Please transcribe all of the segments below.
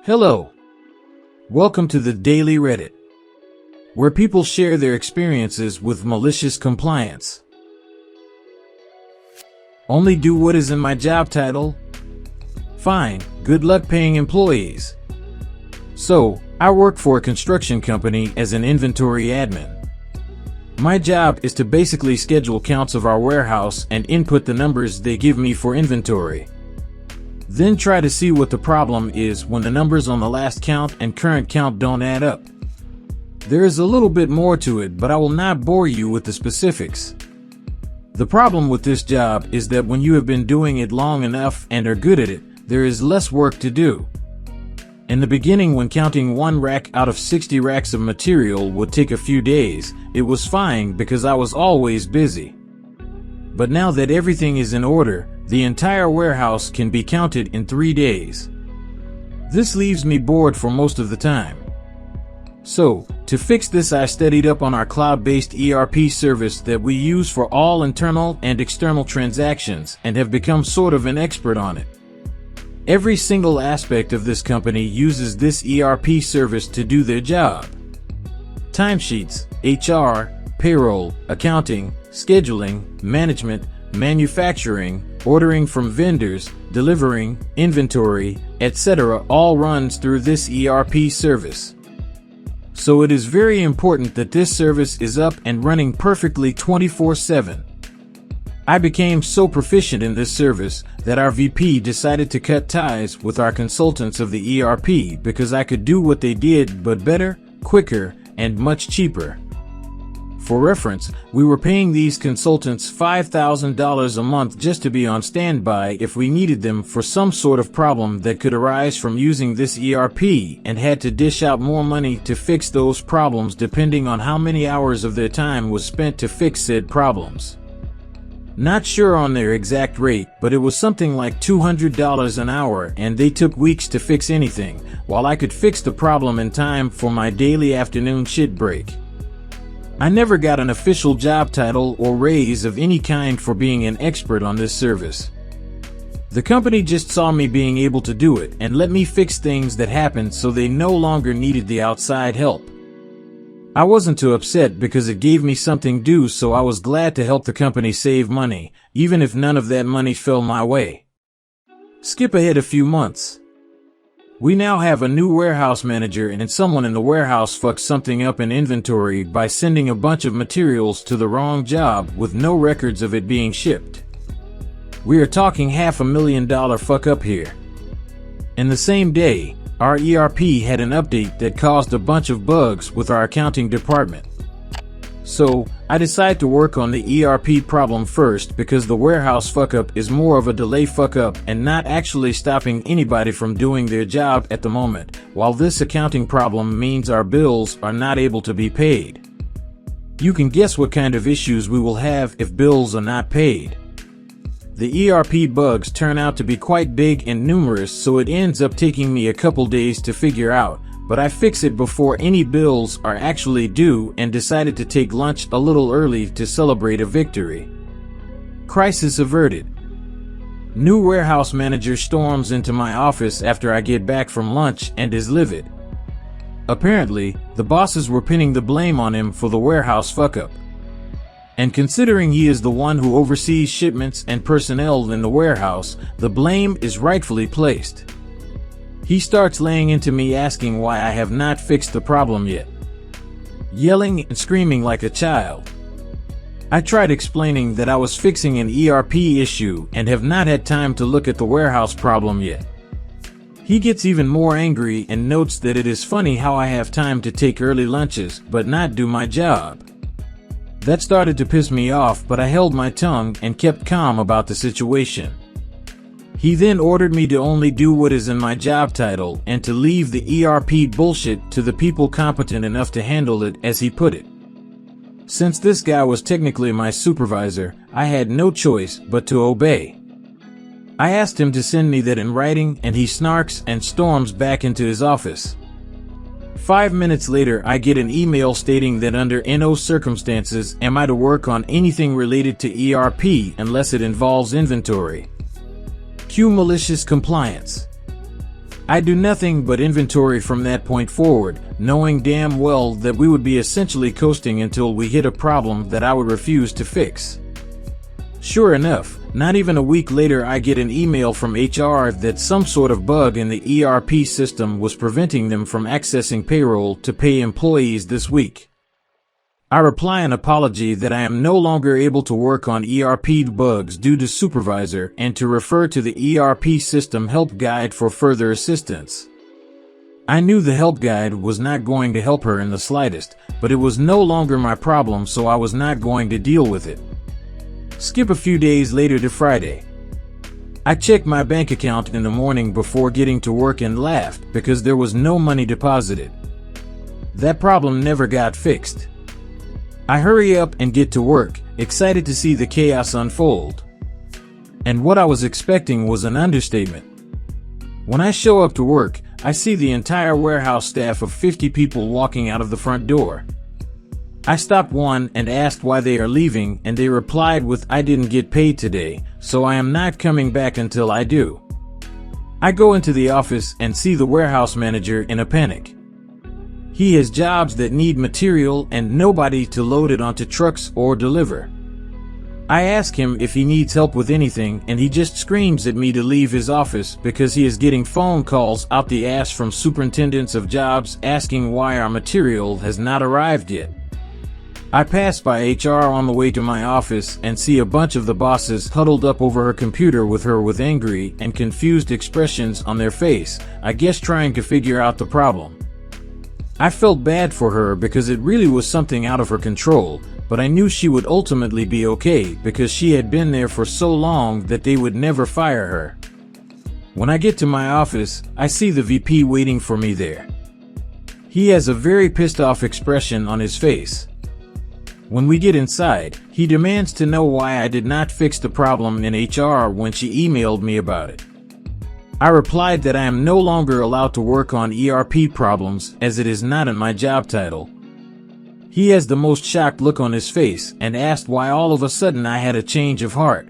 Hello. Welcome to the Daily Reddit, where people share their experiences with malicious compliance. Only do what is in my job title? Fine, good luck paying employees. So, I work for a construction company as an inventory admin. My job is to basically schedule counts of our warehouse and input the numbers they give me for inventory. Then try to see what the problem is when the numbers on the last count and current count don't add up. There is a little bit more to it, but I will not bore you with the specifics. The problem with this job is that when you have been doing it long enough and are good at it, there is less work to do. In the beginning, when counting one rack out of 60 racks of material would take a few days, it was fine because I was always busy. But now that everything is in order, the entire warehouse can be counted in 3 days. This leaves me bored for most of the time. So, to fix this, I studied up on our cloud-based ERP service that we use for all internal and external transactions and have become sort of an expert on it. Every single aspect of this company uses this ERP service to do their job. Timesheets, HR, payroll, accounting, scheduling, management, manufacturing, ordering from vendors, delivering, inventory, etc. all runs through this ERP service. So it is very important that this service is up and running perfectly 24/7. I became so proficient in this service that our VP decided to cut ties with our consultants of the ERP because I could do what they did but better, quicker, and much cheaper. For reference, we were paying these consultants $5,000 a month just to be on standby if we needed them for some sort of problem that could arise from using this ERP, and had to dish out more money to fix those problems depending on how many hours of their time was spent to fix said problems. Not sure on their exact rate, but it was something like $200 an hour, and they took weeks to fix anything, while I could fix the problem in time for my daily afternoon shit break. I never got an official job title or raise of any kind for being an expert on this service. The company just saw me being able to do it and let me fix things that happened, so they no longer needed the outside help. I wasn't too upset because it gave me something due, so I was glad to help the company save money, even if none of that money fell my way. Skip ahead a few months. We now have a new warehouse manager, and someone in the warehouse fucked something up in inventory by sending a bunch of materials to the wrong job with no records of it being shipped. We are talking $500,000 fuck up here. In the same day, our ERP had an update that caused a bunch of bugs with our accounting department. So, I decided to work on the ERP problem first because the warehouse fuck-up is more of a delay fuck-up and not actually stopping anybody from doing their job at the moment, while this accounting problem means our bills are not able to be paid. You can guess what kind of issues we will have if bills are not paid. The ERP bugs turn out to be quite big and numerous, so it ends up taking me a couple days to figure out, but I fix it before any bills are actually due and decided to take lunch a little early to celebrate a victory. Crisis averted. New warehouse manager storms into my office after I get back from lunch and is livid. Apparently, the bosses were pinning the blame on him for the warehouse fuck-up. And considering he is the one who oversees shipments and personnel in the warehouse, the blame is rightfully placed. He starts laying into me, asking why I have not fixed the problem yet. Yelling and screaming like a child. I tried explaining that I was fixing an ERP issue and have not had time to look at the warehouse problem yet. He gets even more angry and notes that it is funny how I have time to take early lunches but not do my job. That started to piss me off, but I held my tongue and kept calm about the situation. He then ordered me to only do what is in my job title and to leave the ERP bullshit to the people competent enough to handle it, as he put it. Since this guy was technically my supervisor, I had no choice but to obey. I asked him to send me that in writing, and he snarks and storms back into his office. 5 minutes later, I get an email stating that under no circumstances am I to work on anything related to ERP unless it involves inventory. Cue malicious compliance. I do nothing but inventory from that point forward, knowing damn well that we would be essentially coasting until we hit a problem that I would refuse to fix. Sure enough, not even a week later I get an email from HR that some sort of bug in the ERP system was preventing them from accessing payroll to pay employees this week. I reply an apology that I am no longer able to work on ERP bugs due to supervisor and to refer to the ERP system help guide for further assistance. I knew the help guide was not going to help her in the slightest, but it was no longer my problem, so I was not going to deal with it. Skip a few days later to Friday. I checked my bank account in the morning before getting to work and laughed because there was no money deposited. That problem never got fixed. I hurry up and get to work, excited to see the chaos unfold. And what I was expecting was an understatement. When I show up to work, I see the entire warehouse staff of 50 people walking out of the front door. I stopped one and asked why they are leaving, and they replied with, "I didn't get paid today, so I am not coming back until I do." I go into the office and see the warehouse manager in a panic. He has jobs that need material and nobody to load it onto trucks or deliver. I ask him if he needs help with anything, and he just screams at me to leave his office because he is getting phone calls out the ass from superintendents of jobs asking why our material has not arrived yet. I pass by HR on the way to my office and see a bunch of the bosses huddled up over her computer with her with angry and confused expressions on their face, I guess trying to figure out the problem. I felt bad for her because it really was something out of her control, but I knew she would ultimately be okay because she had been there for so long that they would never fire her. When I get to my office, I see the VP waiting for me there. He has a very pissed off expression on his face. When we get inside, he demands to know why I did not fix the problem in HR when she emailed me about it. I replied that I am no longer allowed to work on ERP problems as it is not in my job title. He has the most shocked look on his face and asked why all of a sudden I had a change of heart.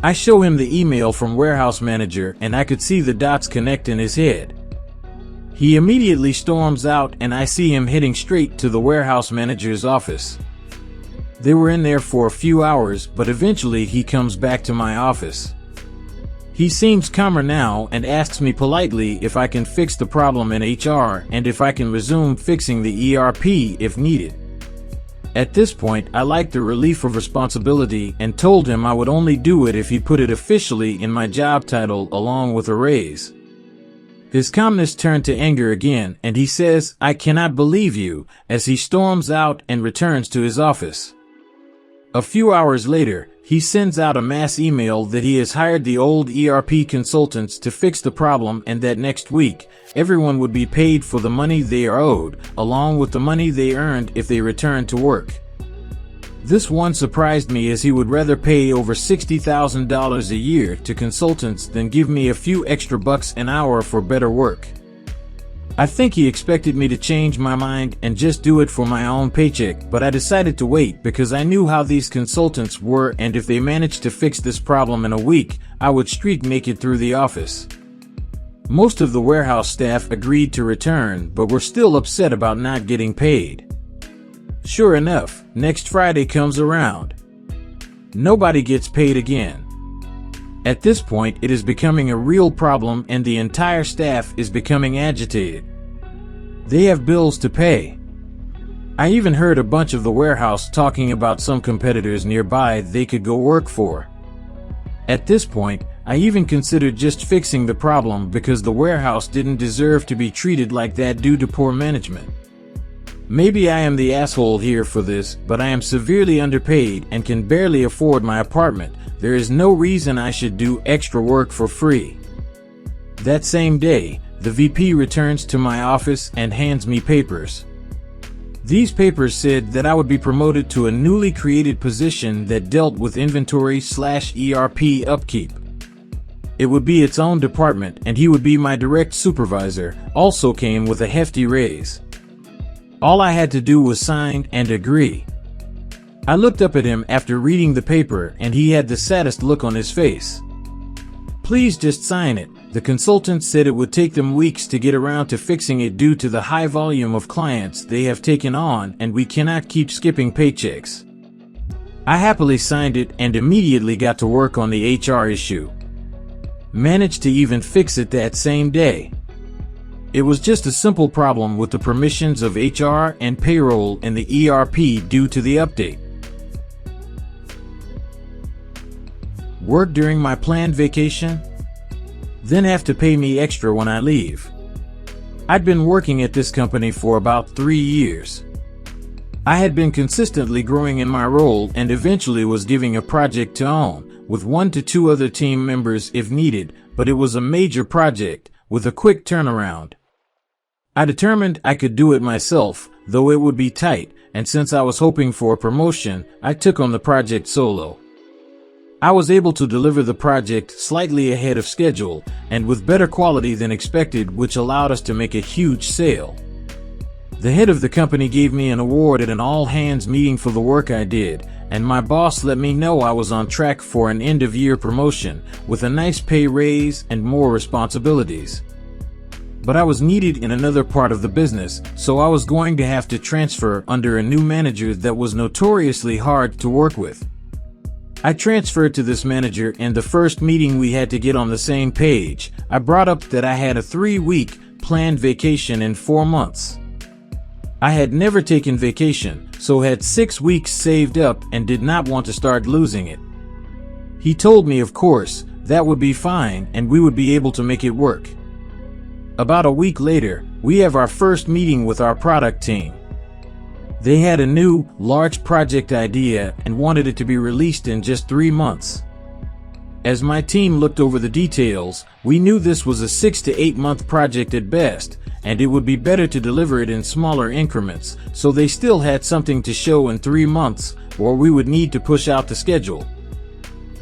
I show him the email from warehouse manager and I could see the dots connect in his head. He immediately storms out and I see him heading straight to the warehouse manager's office. They were in there for a few hours, but eventually he comes back to my office. He seems calmer now and asks me politely if I can fix the problem in HR and if I can resume fixing the ERP if needed. At this point, I liked the relief of responsibility and told him I would only do it if he put it officially in my job title along with a raise. His calmness turned to anger again and he says, "I cannot believe you," as he storms out and returns to his office. A few hours later, he sends out a mass email that he has hired the old ERP consultants to fix the problem and that next week, everyone would be paid for the money they are owed, along with the money they earned if they return to work. This one surprised me as he would rather pay over $60,000 a year to consultants than give me a few extra bucks an hour for better work. I think he expected me to change my mind and just do it for my own paycheck, but I decided to wait because I knew how these consultants were, and if they managed to fix this problem in a week, I would streak naked through the office. Most of the warehouse staff agreed to return, but were still upset about not getting paid. Sure enough, next Friday comes around. Nobody gets paid again. At this point, it is becoming a real problem and the entire staff is becoming agitated. They have bills to pay. I even heard a bunch of the warehouse talking about some competitors nearby they could go work for. At this point, I even considered just fixing the problem because the warehouse didn't deserve to be treated like that due to poor management. Maybe I am the asshole here for this, but I am severely underpaid and can barely afford my apartment. There is no reason I should do extra work for free. That same day, the VP returns to my office and hands me papers. These papers said that I would be promoted to a newly created position that dealt with inventory/ERP upkeep. It would be its own department and he would be my direct supervisor, also came with a hefty raise. All I had to do was sign and agree. I looked up at him after reading the paper and he had the saddest look on his face. "Please just sign it," The consultant said it would take them weeks to get around to fixing it due to the high volume of clients they have taken on, and we cannot keep skipping paychecks. I happily signed it and immediately got to work on the HR issue. Managed to even fix it that same day. It was just a simple problem with the permissions of HR and payroll in the ERP due to the update. Work during my planned vacation? Then have to pay me extra when I leave. I'd been working at this company for about 3 years. I had been consistently growing in my role and eventually was given a project to own, with 1 to 2 other team members if needed, but it was a major project, with a quick turnaround. I determined I could do it myself, though it would be tight, and since I was hoping for a promotion, I took on the project solo. I was able to deliver the project slightly ahead of schedule, and with better quality than expected, which allowed us to make a huge sale. The head of the company gave me an award at an all-hands meeting for the work I did, and my boss let me know I was on track for an end-of-year promotion, with a nice pay raise and more responsibilities. But I was needed in another part of the business, so I was going to have to transfer under a new manager that was notoriously hard to work with. I transferred to this manager, and the first meeting we had to get on the same page. I brought up that I had a 3-week planned vacation in 4 months. I had never taken vacation, so had 6 weeks saved up and did not want to start losing it. He told me, of course, that would be fine and we would be able to make it work. About a week later, we have our first meeting with our product team. They had a new, large project idea and wanted it to be released in just 3 months. As my team looked over the details, we knew this was a 6 to 8 month project at best, and it would be better to deliver it in smaller increments, so they still had something to show in 3 months, or we would need to push out the schedule.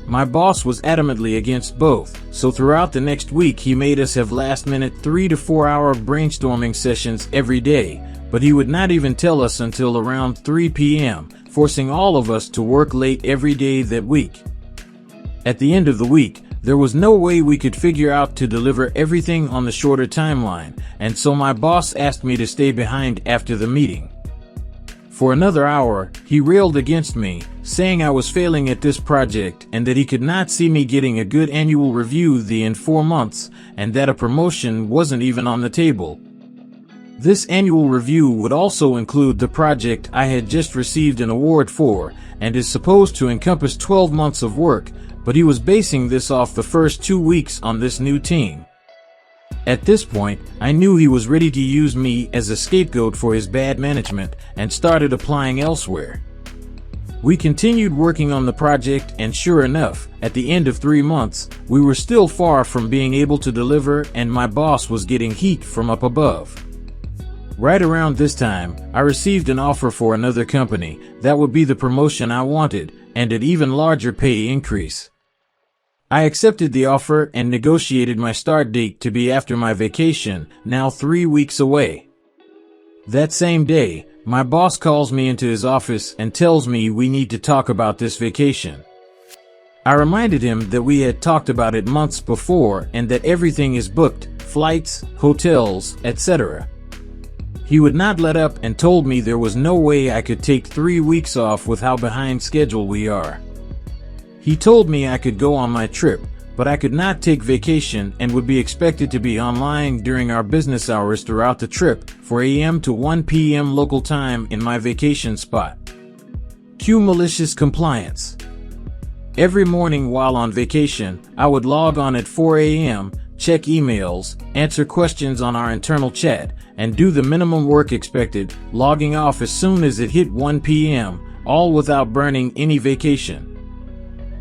My boss was adamantly against both, so throughout the next week he made us have last-minute 3 to 4 hour brainstorming sessions every day, but he would not even tell us until around 3 p.m., forcing all of us to work late every day that week. At the end of the week, there was no way we could figure out to deliver everything on the shorter timeline, and so my boss asked me to stay behind after the meeting. For another hour, he railed against me, saying I was failing at this project and that he could not see me getting a good annual review in 4 months, and that a promotion wasn't even on the table. This annual review would also include the project I had just received an award for, and is supposed to encompass 12 months of work, but he was basing this off the first 2 weeks on this new team. At this point, I knew he was ready to use me as a scapegoat for his bad management and started applying elsewhere. We continued working on the project, and sure enough, at the end of 3 months, we were still far from being able to deliver, and my boss was getting heat from up above. Right around this time, I received an offer for another company that would be the promotion I wanted, and an even larger pay increase. I accepted the offer and negotiated my start date to be after my vacation, now 3 weeks away. That same day, my boss calls me into his office and tells me we need to talk about this vacation. I reminded him that we had talked about it months before and that everything is booked, flights, hotels, etc. He would not let up and told me there was no way I could take 3 weeks off with how behind schedule we are. He told me I could go on my trip, but I could not take vacation and would be expected to be online during our business hours throughout the trip, 4 a.m. to 1 p.m. local time in my vacation spot. Cue malicious compliance. Every morning while on vacation, I would log on at 4 a.m., check emails, answer questions on our internal chat, and do the minimum work expected, logging off as soon as it hit 1 p.m., all without burning any vacation.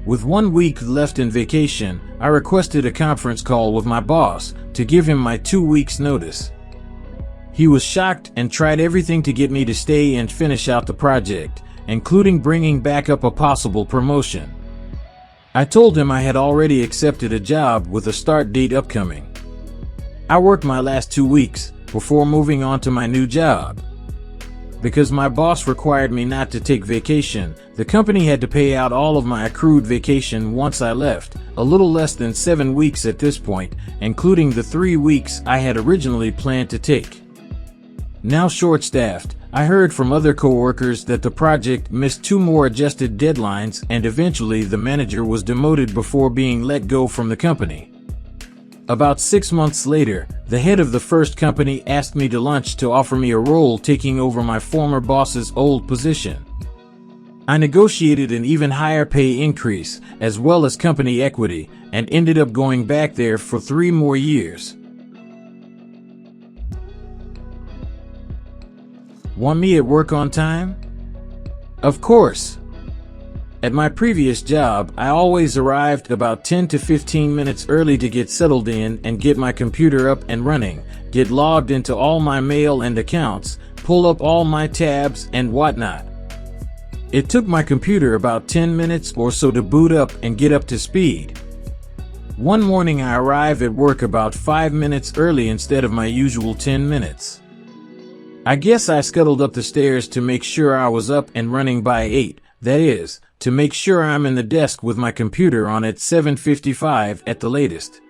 With 1 week left in vacation, I requested a conference call with my boss to give him my 2 weeks notice. He was shocked and tried everything to get me to stay and finish out the project, including bringing back up a possible promotion. I told him I had already accepted a job with a start date upcoming. I worked my last 2 weeks before moving on to my new job. Because my boss required me not to take vacation, the company had to pay out all of my accrued vacation once I left, a little less than 7 weeks at this point, including the 3 weeks I had originally planned to take. Now short-staffed, I heard from other coworkers that the project missed 2 more adjusted deadlines, and eventually the manager was demoted before being let go from the company. About 6 months later, the head of the first company asked me to lunch to offer me a role taking over my former boss's old position. I negotiated an even higher pay increase, as well as company equity, and ended up going back there for 3 more years. Want me at work on time? Of course. At my previous job, I always arrived about 10 to 15 minutes early to get settled in and get my computer up and running, get logged into all my mail and accounts, pull up all my tabs and whatnot. It took my computer about 10 minutes or so to boot up and get up to speed. One morning I arrived at work about 5 minutes early instead of my usual 10 minutes. I guess I scuttled up the stairs to make sure I was up and running by 8, that is, to make sure I'm in the desk with my computer on at 7:55 at the latest.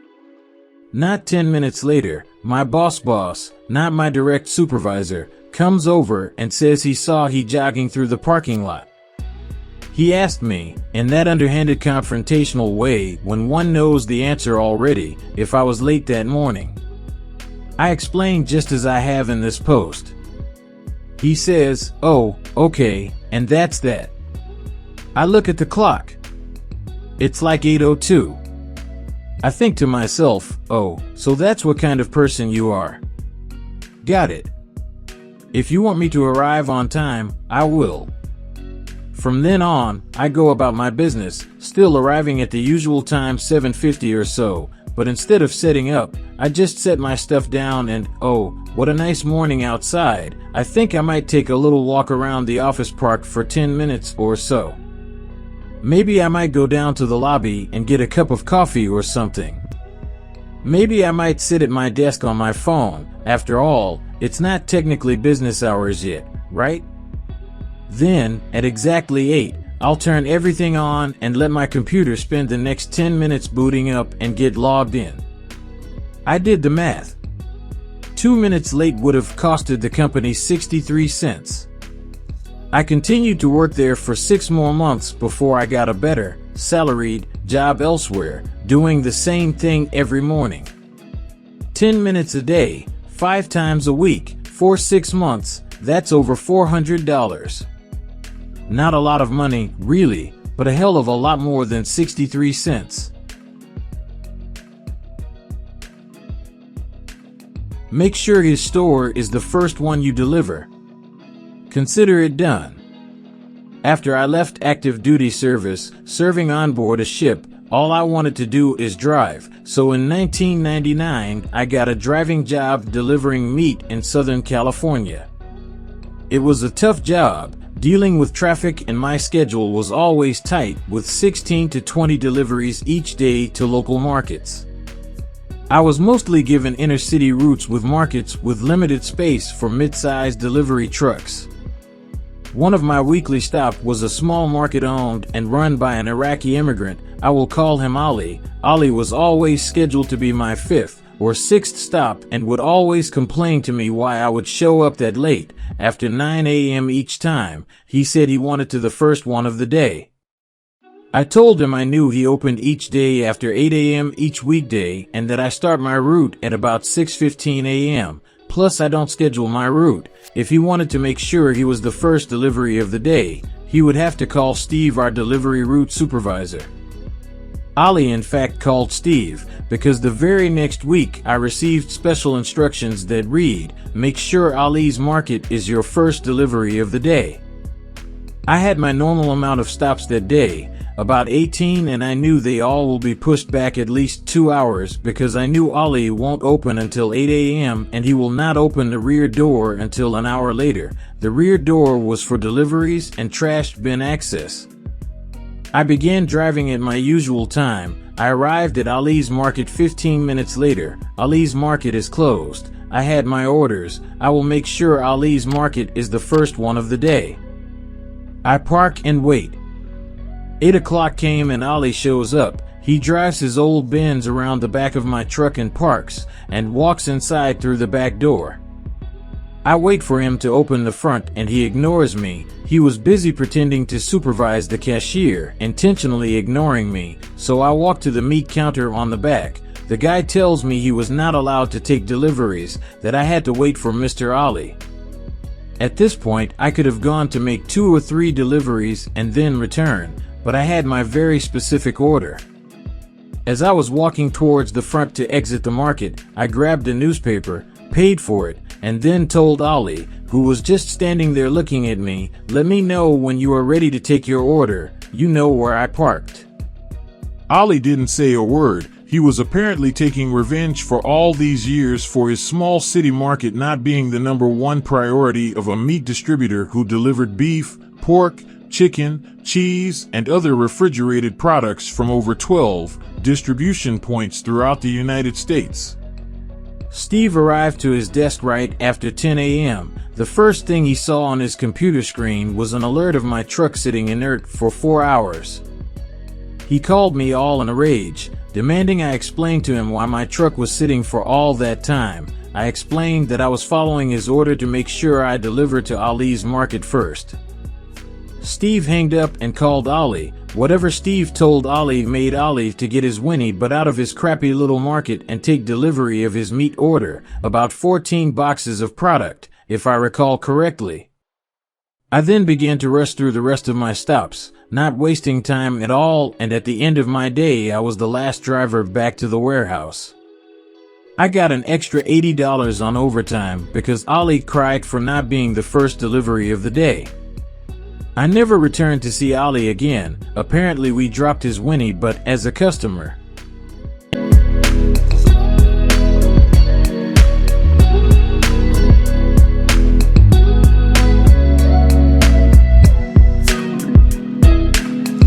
Not 10 minutes later, my boss, not my direct supervisor, comes over and says he saw he jogging through the parking lot. He asked me, in that underhanded confrontational way when one knows the answer already, if I was late that morning. I explained just as I have in this post. He says, "Oh, okay, and that's that." I look at the clock. It's like 8:02. I think to myself, oh, so that's what kind of person you are. Got it. If you want me to arrive on time, I will. From then on, I go about my business, still arriving at the usual time 7:50 or so, but instead of setting up, I just set my stuff down and, oh, what a nice morning outside, I think I might take a little walk around the office park for 10 minutes or so. Maybe I might go down to the lobby and get a cup of coffee or something. Maybe I might sit at my desk on my phone. After all, it's not technically business hours yet, right? Then, at exactly 8, I'll turn everything on and let my computer spend the next 10 minutes booting up and get logged in. I did the math. 2 minutes late would have costed the company 63 cents. I continued to work there for 6 more months before I got a better, salaried job elsewhere, doing the same thing every morning. 10 minutes a day, 5 times a week, for 6 months, that's over $400. Not a lot of money, really, but a hell of a lot more than 63 cents. Make sure his store is the first one you deliver. Consider it done. After I left active duty service, serving on board a ship, all I wanted to do is drive, so in 1999 I got a driving job delivering meat in Southern California. It was a tough job, dealing with traffic, and my schedule was always tight, with 16 to 20 deliveries each day to local markets. I was mostly given inner-city routes with markets with limited space for mid-sized delivery trucks. One of my weekly stops was a small market owned and run by an Iraqi immigrant. I will call him Ali. Ali was always scheduled to be my 5th or 6th stop and would always complain to me why I would show up that late, after 9 a.m. each time. He said he wanted to the first one of the day. I told him I knew he opened each day after 8 a.m. each weekday and that I start my route at about 6:15 a.m. Plus, I don't schedule my route. If he wanted to make sure he was the first delivery of the day, he would have to call Steve, our delivery route supervisor. Ali in fact called Steve, because the very next week I received special instructions that read, "Make sure Ali's market is your first delivery of the day." I had my normal amount of stops that day, about 18, and I knew they all will be pushed back at least 2 hours because I knew Ali won't open until 8 a.m. and he will not open the rear door until an hour later. The rear door was for deliveries and trash bin access. I began driving at my usual time. I arrived at Ali's market 15 minutes later. Ali's market is closed. I had my orders. I will make sure Ali's Market is the first one of the day. I park and wait. 8 o'clock came and Ali shows up. He drives his old Benz around the back of my truck and parks, and walks inside through the back door. I wait for him to open the front and he ignores me. He was busy pretending to supervise the cashier, intentionally ignoring me, so I walk to the meat counter on the back. The guy tells me he was not allowed to take deliveries, that I had to wait for Mr. Ali. At this point, I could have gone to make 2 or 3 deliveries and then return, but I had my very specific order. As I was walking towards the front to exit the market, I grabbed a newspaper, paid for it, and then told Ali, who was just standing there looking at me, "Let me know when you are ready to take your order. You know where I parked." Ali didn't say a word. He was apparently taking revenge for all these years for his small city market not being the #1 priority of a meat distributor who delivered beef, pork, chicken, cheese, and other refrigerated products from over 12 distribution points throughout the United States. Steve arrived to his desk right after 10 a.m. The first thing he saw on his computer screen was an alert of my truck sitting inert for 4 hours. He called me all in a rage, demanding I explain to him why my truck was sitting for all that time. I explained that I was following his order to make sure I delivered to Ali's Market first. Steve hanged up and called Ali. Whatever Steve told Ali made Ali to get his whinny butt out of his crappy little market and take delivery of his meat order, about 14 boxes of product, if I recall correctly. I then began to rush through the rest of my stops, not wasting time at all, and at the end of my day I was the last driver back to the warehouse. I got an extra $80 on overtime because Ali cried for not being the first delivery of the day. I never returned to see Ali again. Apparently we dropped his whinny butt as a customer.